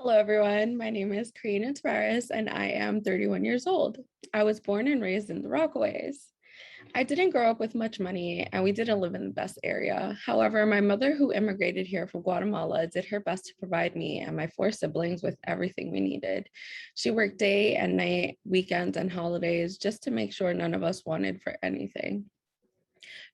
Hello, everyone. My name is Carina T, and I am 31 years old. I was born and raised in the Rockaways. I didn't grow up with much money, and we didn't live in the best area. However, my mother, who immigrated here from Guatemala, did her best to provide me and my four siblings with everything we needed. She worked day and night, weekends and holidays, just to make sure none of us wanted for anything.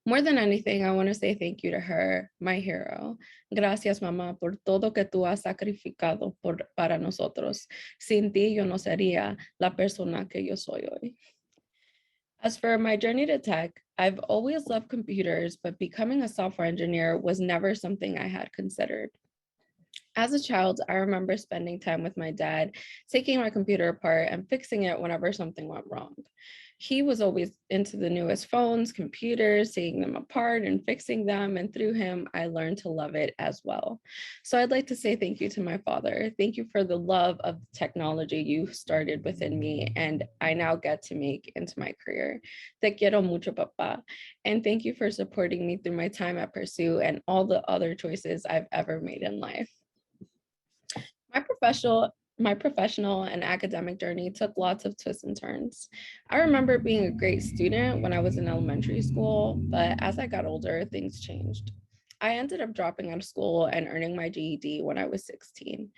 More than anything, I want to say thank you to her, my hero. Gracias, mamá, por todo que tú has sacrificado para nosotros. Sin ti, yo no sería la persona que yo soy hoy. As for my journey to tech, I've always loved computers, but becoming a software engineer was never something I had considered. As a child, I remember spending time with my dad, taking my computer apart and fixing it whenever something went wrong. He was always into the newest phones, computers, taking them apart and fixing them. And through him, I learned to love it as well. So I'd like to say thank you to my father. Thank you for the love of technology you started within me and I now get to make into my career. Te quiero mucho, papá. And thank you for supporting me through my time at Pursue and all the other choices I've ever made in life. My professional and academic journey took lots of twists and turns. I remember being a great student when I was in elementary school, but as I got older, things changed. I ended up dropping out of school and earning my GED when I was 16.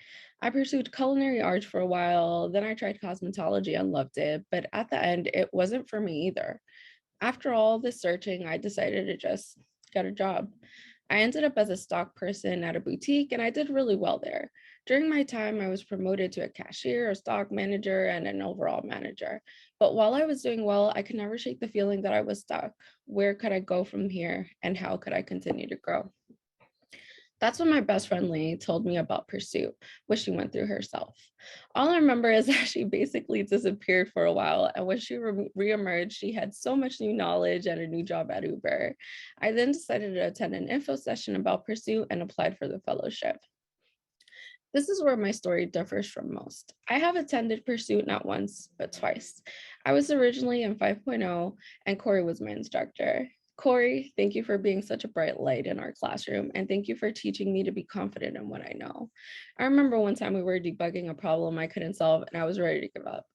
I pursued culinary arts for a while, then I tried cosmetology and loved it, but at the end, it wasn't for me either. After all this searching, I decided to just get a job. I ended up as a stock person at a boutique and I did really well there. During my time, I was promoted to a cashier, a stock manager, and an overall manager. But while I was doing well, I could never shake the feeling that I was stuck. Where could I go from here and how could I continue to grow? That's when my best friend Lee told me about Pursuit, which she went through herself. All I remember is that she basically disappeared for a while. And when she reemerged, she had so much new knowledge and a new job at Uber. I then decided to attend an info session about Pursuit and applied for the fellowship. This is where my story differs from most. I have attended Pursuit not once, but twice. I was originally in 5.0 and Corey was my instructor. Corey, thank you for being such a bright light in our classroom, and thank you for teaching me to be confident in what I know. I remember one time we were debugging a problem I couldn't solve, and I was ready to give up.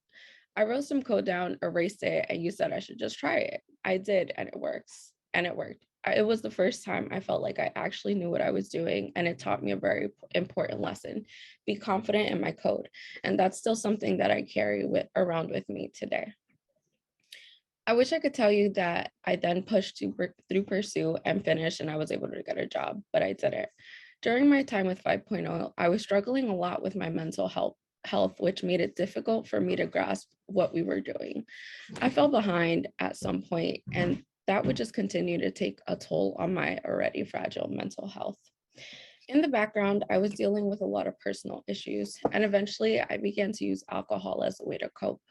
I wrote some code down, erased it, and you said I should just try it. I did, and it works, and it worked. It was the first time I felt like I actually knew what I was doing, and it taught me a very important lesson. Be confident in my code, and that's still something that I carry around with me today. I wish I could tell you that I then pushed through Pursue and finished and I was able to get a job, but I didn't. During my time with 5.0, I was struggling a lot with my mental health, which made it difficult for me to grasp what we were doing. I fell behind at some point, and that would just continue to take a toll on my already fragile mental health. In the background, I was dealing with a lot of personal issues, and eventually I began to use alcohol as a way to cope.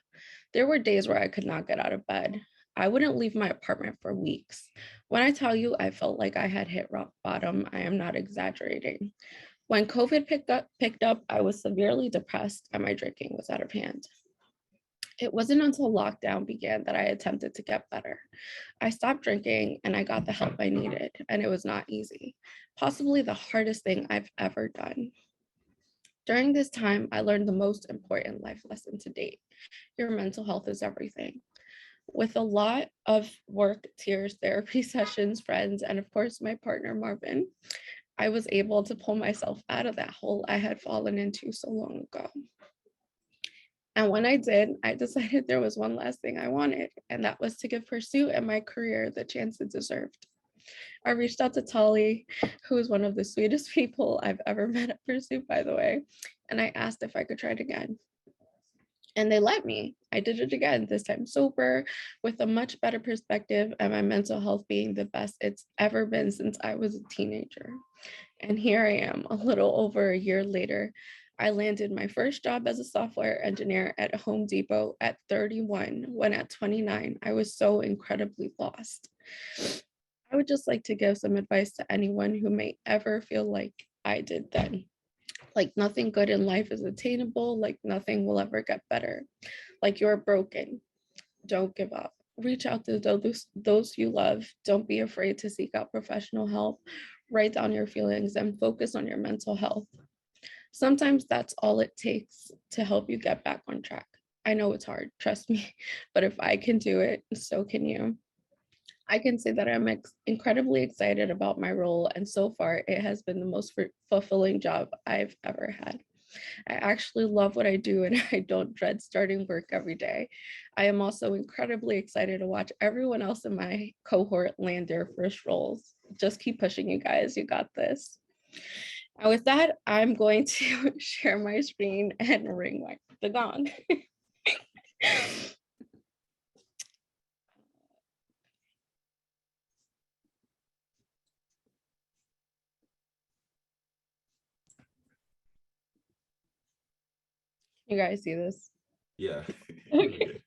There were days where I could not get out of bed. I wouldn't leave my apartment for weeks. When I tell you I felt like I had hit rock bottom, I am not exaggerating. When COVID picked up, I was severely depressed and my drinking was out of hand. It wasn't until lockdown began that I attempted to get better. I stopped drinking and I got the help I needed, and it was not easy. Possibly the hardest thing I've ever done. During this time, I learned the most important life lesson to date. Your mental health is everything. With a lot of work, tears, therapy sessions, friends, and of course, my partner, Marvin, I was able to pull myself out of that hole I had fallen into so long ago. And when I did, I decided there was one last thing I wanted, and that was to give Pursuit and my career the chance it deserved. I reached out to Tolly, who is one of the sweetest people I've ever met at Pursuit, by the way, and I asked if I could try it again. And they let me. I did it again, this time sober, with a much better perspective, and my mental health being the best it's ever been since I was a teenager. And here I am, a little over a year later. I landed my first job as a software engineer at Home Depot at 31, when at 29, I was so incredibly lost. I would just like to give some advice to anyone who may ever feel like I did then. Like nothing good in life is attainable, like nothing will ever get better. Like you're broken. Don't give up. Reach out to those you love. Don't be afraid to seek out professional help. Write down your feelings and focus on your mental health. Sometimes that's all it takes to help you get back on track. I know it's hard, trust me, but if I can do it, so can you. I can say that I'm incredibly excited about my role, and so far it has been the most fulfilling job I've ever had. I actually love what I do and I don't dread starting work every day. I am also incredibly excited to watch everyone else in my cohort land their first roles. Just keep pushing, you guys. You got this. And with that, I'm going to share my screen and ring the gong. You guys see this? Yeah. Okay.